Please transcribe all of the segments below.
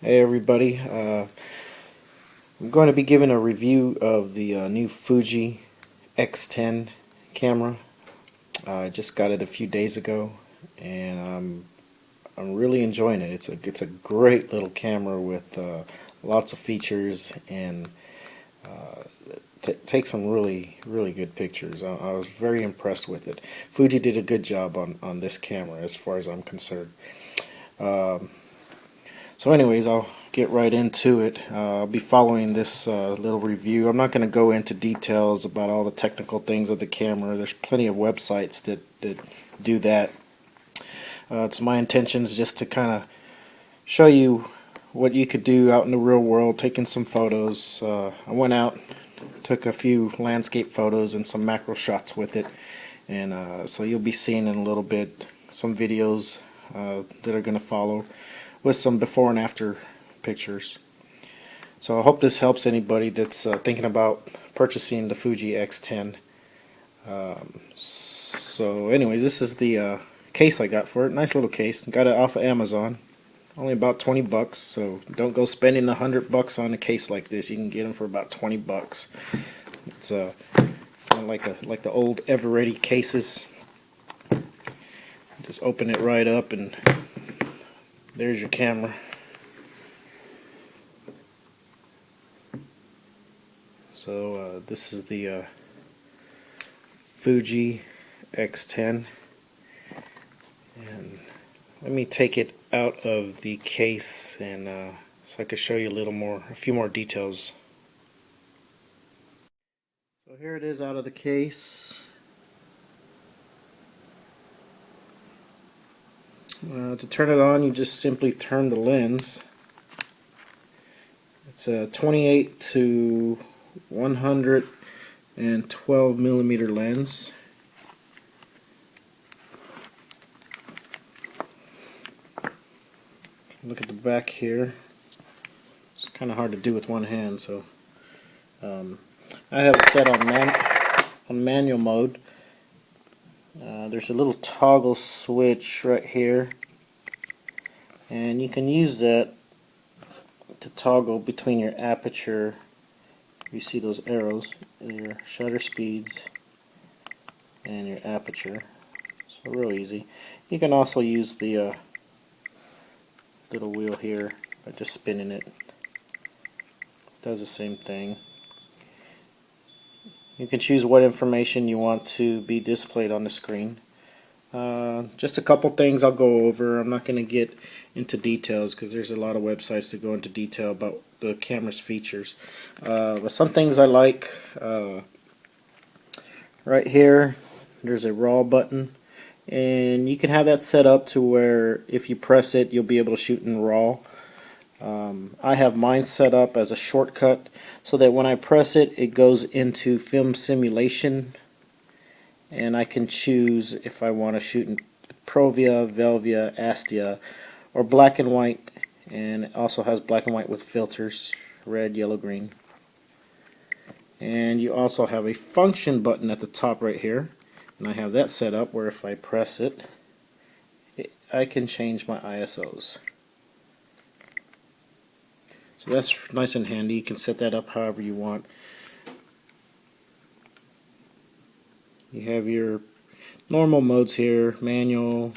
Hey everybody, I'm going to be giving a review of the new Fuji x10 camera. I just got it a few days ago and I'm really enjoying it. It's a great little camera with lots of features and takes some really good pictures. I was very impressed with it. Fuji did a good job on this camera as far as I'm concerned. So anyways, I'll get right into it. I'll be following this little review. I'm not going to go into details about all the technical things of the camera. There's plenty of websites that do that. It's my intentions just to kind of show you what you could do out in the real world, taking some photos. I went out, took a few landscape photos and some macro shots with it. And so you'll be seeing in a little bit some videos that are going to follow, with some before and after pictures. So I hope this helps anybody that's thinking about purchasing the Fuji X10. So anyways, this is the case I got for it. Nice little case. Got it off of Amazon. Only about 20 bucks, so don't go spending $100 on a case like this. You can get them for about 20 bucks. It's kind of like the old Ever-Ready cases. Just open it right up and there's your camera. So this is the Fuji X10, and let me take it out of the case and so I can show you a few more details. So here it is out of the case. To turn it on, you just simply turn the lens. It's a 28 to 112 millimeter lens. Look at the back here. It's kind of hard to do with one hand, so I have it set on manual mode. There's a little toggle switch right here, and you can use that to toggle between your aperture. You see those arrows, your shutter speeds and your aperture. So real easy. You can also use the little wheel here by just spinning it. Does the same thing. You can choose what information you want to be displayed on the screen. Just a couple things I'll go over. I'm not going to get into details because there's a lot of websites that go into detail about the camera's features. But some things I like, right here there's a RAW button, and you can have that set up to where if you press it you'll be able to shoot in RAW. I have mine set up as a shortcut so that when I press it, it goes into film simulation, and I can choose if I want to shoot in Provia, Velvia, Astia, or black and white, and it also has black and white with filters, red, yellow, green. And you also have a function button at the top right here, and I have that set up where if I press it, I can change my ISOs. So that's nice and handy. You can set that up however you want. You have your normal modes here: manual,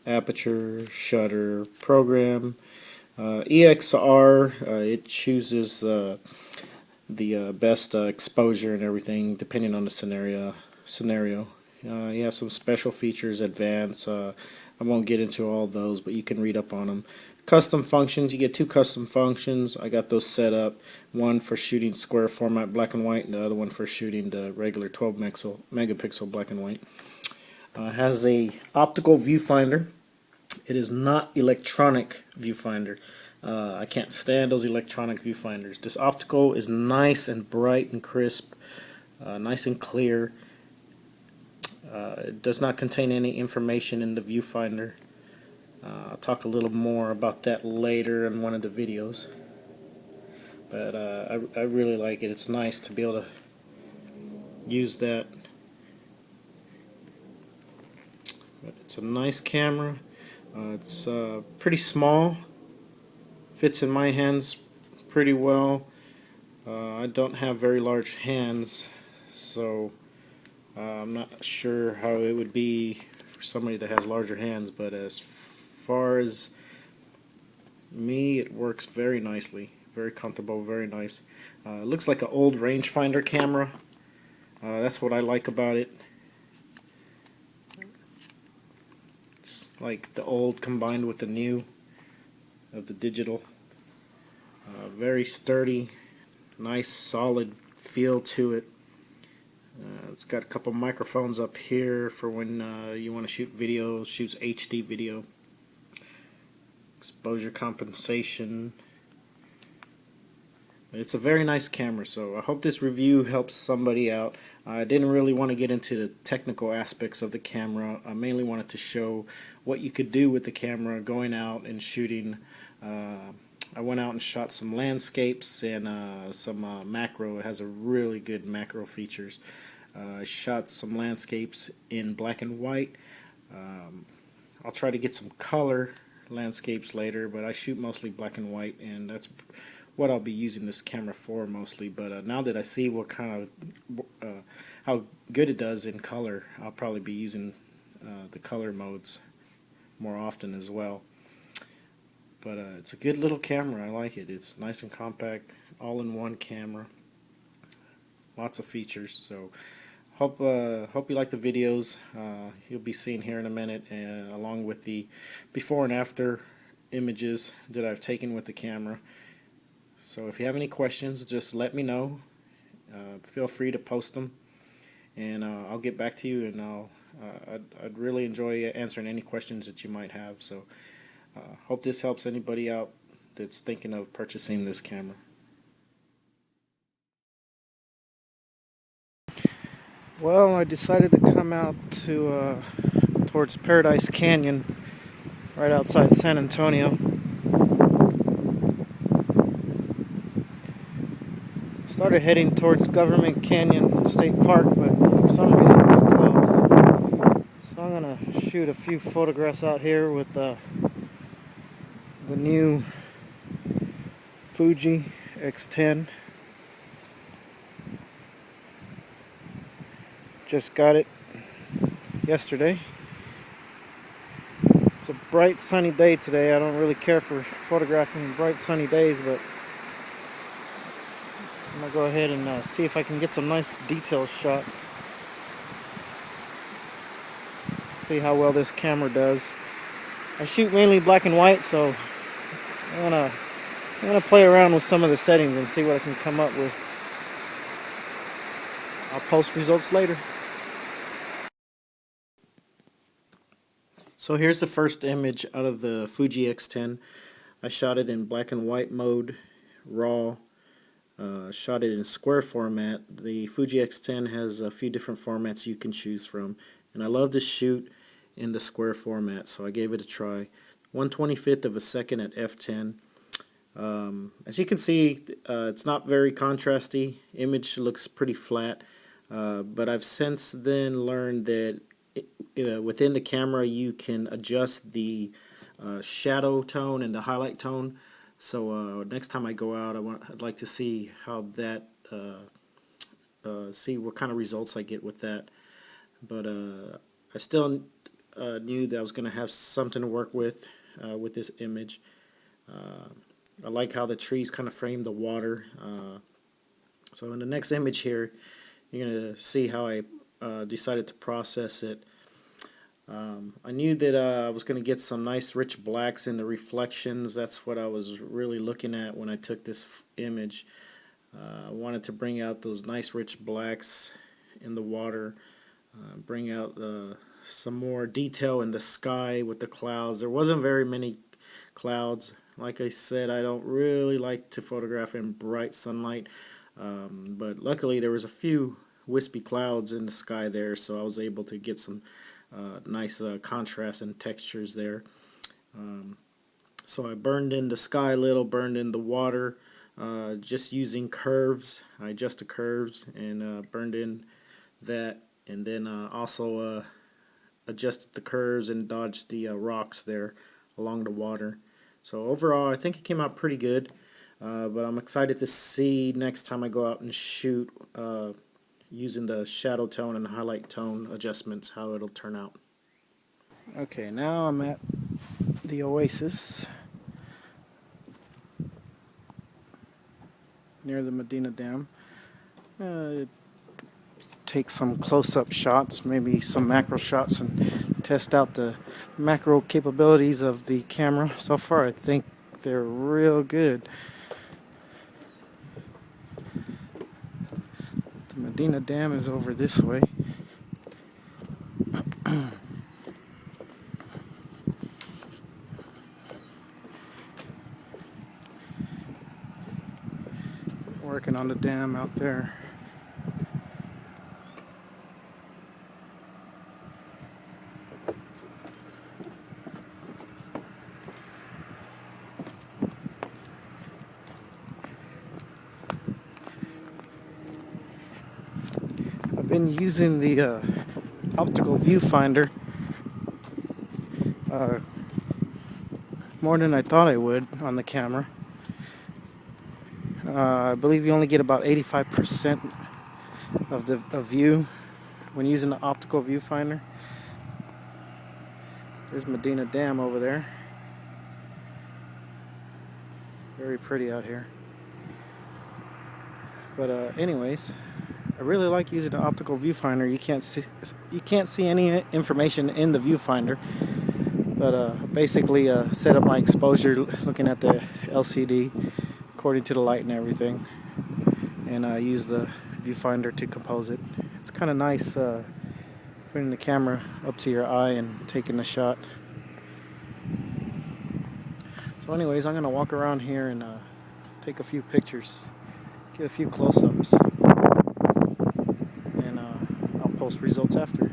aperture, shutter, program. EXR, it chooses the best exposure and everything depending on the scenario. You have some special features, advanced. I won't get into all those, but you can read up on them. Custom functions, you get two custom functions. I got those set up, one for shooting square format black and white and the other one for shooting the regular 12 megapixel black and white. It has a optical viewfinder. It is not electronic viewfinder. I can't stand those electronic viewfinders. This optical is nice and bright and crisp, nice and clear. It does not contain any information in the viewfinder. I'll talk a little more about that later in one of the videos. But I really like it. It's nice to be able to use that. But it's a nice camera. It's pretty small. fits in my hands pretty well. I don't have very large hands, so I'm not sure how it would be for somebody that has larger hands, but as far as me, it works very nicely, very comfortable, very nice. It looks like an old rangefinder camera. That's what I like about it. It's like the old combined with the new of the digital. Very sturdy, nice solid feel to it. It's got a couple microphones up here for when you want to shoot video, shoots HD video. Exposure compensation. It's a very nice camera, so I hope this review helps somebody out. I didn't really want to get into the technical aspects of the camera. I mainly wanted to show what you could do with the camera going out and shooting. I went out and shot some landscapes and some macro. It has a really good macro features. I shot some landscapes in black and white. I'll try to get some color landscapes later, but I shoot mostly black and white, and that's what I'll be using this camera for mostly. But now that I see what kind of how good it does in color, I'll probably be using the color modes more often as well. But it's a good little camera. I like it. It's nice and compact, all-in-one camera. Lots of features. So hope you like the videos. You'll be seeing here in a minute, along with the before and after images that I've taken with the camera. So if you have any questions, just let me know. Feel free to post them, and I'll get back to you. And I'd really enjoy answering any questions that you might have. So hope this helps anybody out that's thinking of purchasing this camera. Well, I decided to come out to towards Paradise Canyon, right outside San Antonio. Started heading towards Government Canyon State Park, but for some reason it was closed. So I'm gonna shoot a few photographs out here with the new Fuji x10. Just got it yesterday. It's a bright sunny day today. I don't really care for photographing bright sunny days, but I'm gonna go ahead and see if I can get some nice detail shots. See how well this camera does. I shoot mainly black and white, so I'm gonna play around with some of the settings and see what I can come up with. I'll post results later. So here's the first image out of the Fuji X10. I shot it in black and white mode, raw. Shot it in square format. The Fuji X10 has a few different formats you can choose from, and I love to shoot in the square format, so I gave it a try. 1/25 of a second at f10. As you can see, it's not very contrasty. Image looks pretty flat, but I've since then learned that within the camera you can adjust the shadow tone and the highlight tone. So next time I go out, I'd like to see how that see what kind of results I get with that. But I still knew that I was going to have something to work with this image. I like how the trees kind of frame the water. So in the next image here, you're going to see how I decided to process it. I knew that I was going to get some nice rich blacks in the reflections. That's what I was really looking at when I took this image. I wanted to bring out those nice rich blacks in the water, bring out some more detail in the sky with the clouds. There wasn't very many clouds. Like I said, I don't really like to photograph in bright sunlight, but luckily there was a few wispy clouds in the sky there, so I was able to get some nice contrast and textures there. So I burned in the sky a little, burned in the water, just using curves. I adjusted curves and burned in that, and then also adjusted the curves and dodged the rocks there along the water. So overall, I think it came out pretty good, but I'm excited to see next time I go out and shoot using the shadow tone and highlight tone adjustments, how it'll turn out. Okay, now I'm at the Oasis near the Medina Dam. Take some close-up shots, maybe some macro shots, and test out the macro capabilities of the camera. So far, I think they're real good. The Medina Dam is over this way. Working on the dam out there. I've been using the optical viewfinder more than I thought I would on the camera. I believe you only get about 85% of the view when using the optical viewfinder. There's Medina Dam over there. Very pretty out here. But anyways, I really like using the optical viewfinder. You can't see any information in the viewfinder, but basically set up my exposure looking at the LCD according to the light and everything, and use the viewfinder to compose it. It's kind of nice putting the camera up to your eye and taking the shot. So anyways, I'm going to walk around here and take a few pictures, get a few close-ups, and I'll post results after.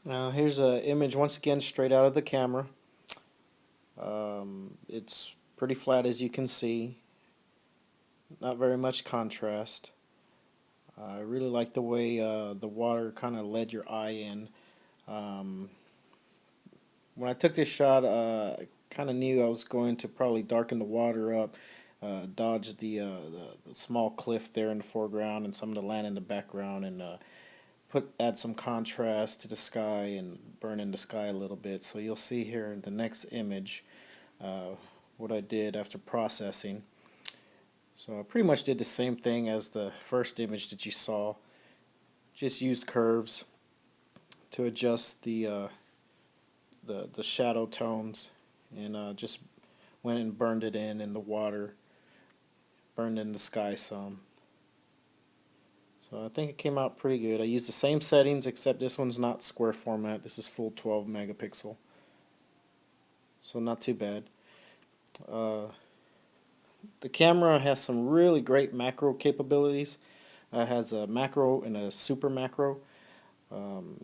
Now here's an image once again straight out of the camera. It's pretty flat, as you can see, not very much contrast. I really like the way the water kind of led your eye in. When I took this shot, I kind of knew I was going to probably darken the water up, dodge the small cliff there in the foreground and some of the land in the background, and add some contrast to the sky and burn in the sky a little bit. So you'll see here in the next image what I did after processing. So I pretty much did the same thing as the first image that you saw. Just used curves to adjust the shadow tones, and just went and burned it in the water, burned in the sky some. So I think it came out pretty good. I used the same settings, except this one's not square format. This is full 12 megapixel. So not too bad. The camera has some really great macro capabilities. It has a macro and a super macro. You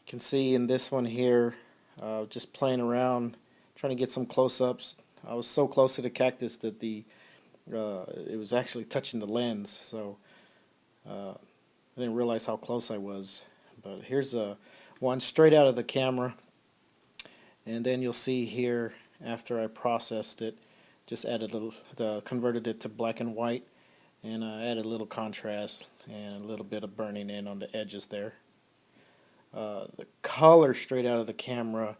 can see in this one here, just playing around, trying to get some close-ups. I was so close to the cactus that it was actually touching the lens, so I didn't realize how close I was. But here's one straight out of the camera, and then you'll see here after I processed it, just added converted it to black and white, and added a little contrast and a little bit of burning in on the edges there. The color straight out of the camera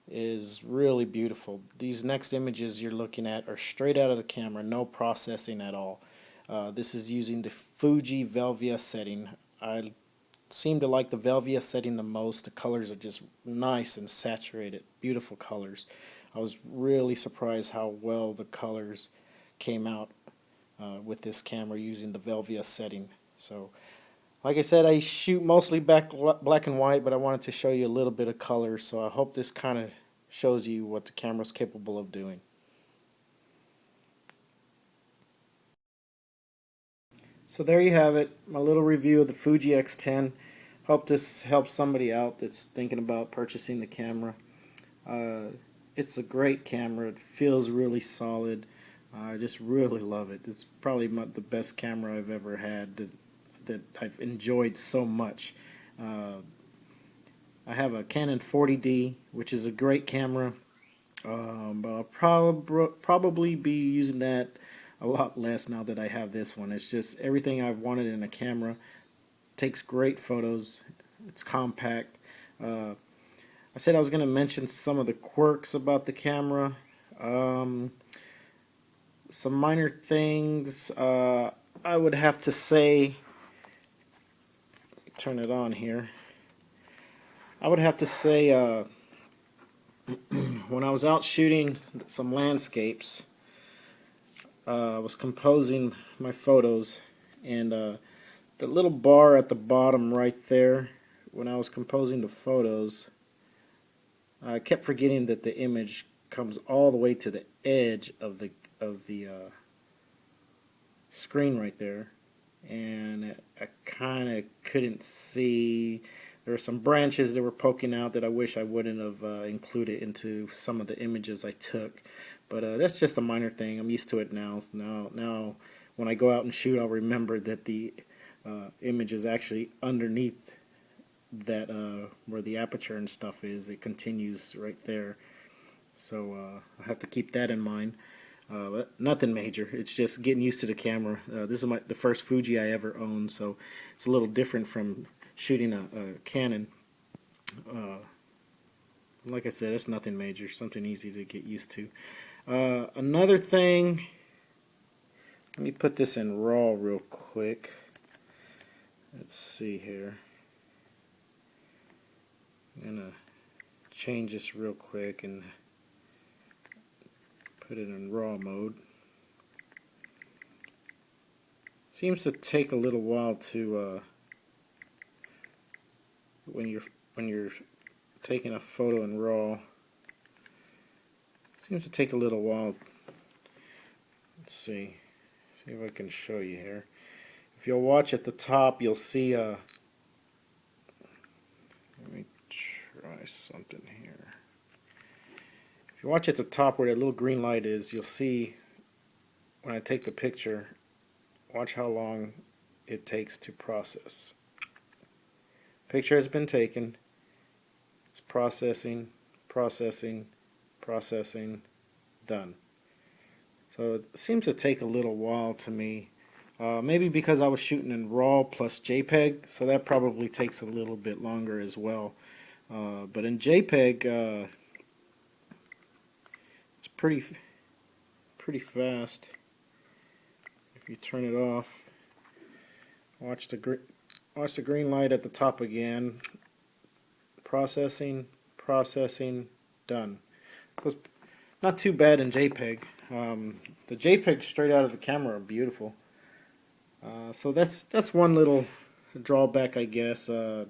is really beautiful. These next images you're looking at are straight out of the camera, no processing at all. This is using the Fuji Velvia setting. I seem to like the Velvia setting the most. The colors are just nice and saturated, beautiful colors. I was really surprised how well the colors came out with this camera using the Velvia setting. So, like I said, I shoot mostly black and white, but I wanted to show you a little bit of color, so I hope this kind of shows you what the camera's capable of doing. So there you have it, my little review of the Fuji X10. Hope this helps somebody out that's thinking about purchasing the camera. It's a great camera. It feels really solid. I just really love it. It's probably the best camera I've ever had. that I've enjoyed so much. I have a Canon 40D, which is a great camera, but I'll probably be using that a lot less now that I have this one. It's just everything I've wanted in a camera. Takes great photos. It's compact. I said I was going to mention some of the quirks about the camera. Some minor things. I would have to say, turn it on here. I would have to say when I was out shooting some landscapes, I was composing my photos, and the little bar at the bottom right there, when I was composing the photos, I kept forgetting that the image comes all the way to the edge of the screen right there, and I kind of couldn't see. There were some branches that were poking out that I wish I wouldn't have included into some of the images I took, but that's just a minor thing. I'm used to it now. Now when I go out and shoot, I'll remember that the image is actually underneath that where the aperture and stuff is. It continues right there, so I have to keep that in mind. But nothing major. It's just getting used to the camera. This is the first Fuji I ever owned, so it's a little different from shooting a Canon. Like I said, it's nothing major. Something easy to get used to. Another thing, let me put this in RAW real quick. Let's see here. I'm going to change this real quick and put it in RAW mode. Seems to take a little while to when you're taking a photo in RAW. Seems to take a little while. Let's see if I can show you here. If you'll watch at the top, you'll see let me try something here. If you watch at the top where that little green light is, you'll see when I take the picture, watch how long it takes to process. Picture has been taken. It's processing, processing, processing, done. So it seems to take a little while to me. Maybe because I was shooting in RAW plus JPEG, so that probably takes a little bit longer as well. But in JPEG, it's pretty fast. If you turn it off, watch the green light at the top again. Processing, processing, done. It was not too bad in JPEG. The JPEG straight out of the camera are beautiful. So that's one little drawback, I guess. I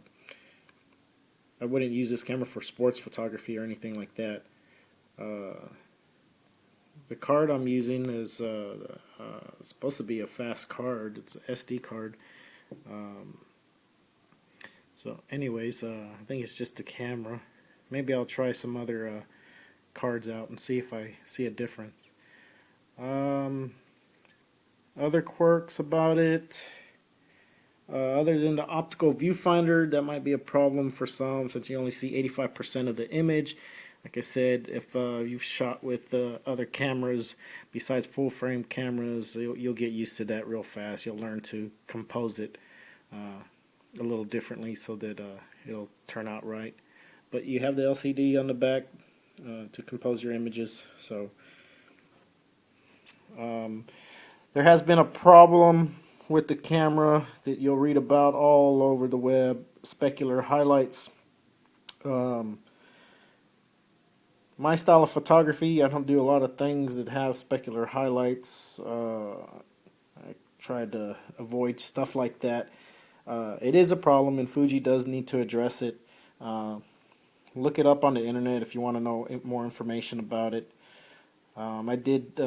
wouldn't use this camera for sports photography or anything like that. The card I'm using is supposed to be a fast card. It's an SD card. So anyways, I think it's just the camera. Maybe I'll try some other cards out and see if I see a difference. Other quirks about it, other than the optical viewfinder, that might be a problem for some since you only see 85% of the image. Like I said, if you've shot with other cameras besides full frame cameras, you'll get used to that real fast. You'll learn to compose it a little differently so that it'll turn out right. But you have the LCD on the back to compose your images. So there has been a problem with the camera that you'll read about all over the web, specular highlights. My style of photography, I don't do a lot of things that have specular highlights. I try to avoid stuff like that. It is a problem, and Fuji does need to address it. Look it up on the internet if you want to know more information about it. I did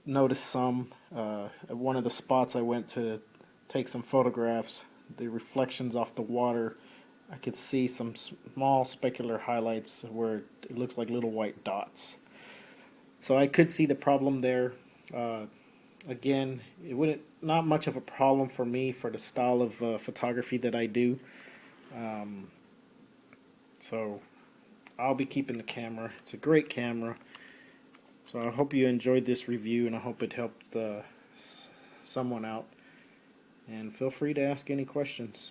notice some at one of the spots I went to take some photographs. The reflections off the water, I could see some small specular highlights where it looks like little white dots. So I could see the problem there. Again, it wouldn't not much of a problem for me for the style of photography that I do. So I'll be keeping the camera. It's a great camera. So I hope you enjoyed this review, and I hope it helped someone out. And feel free to ask any questions.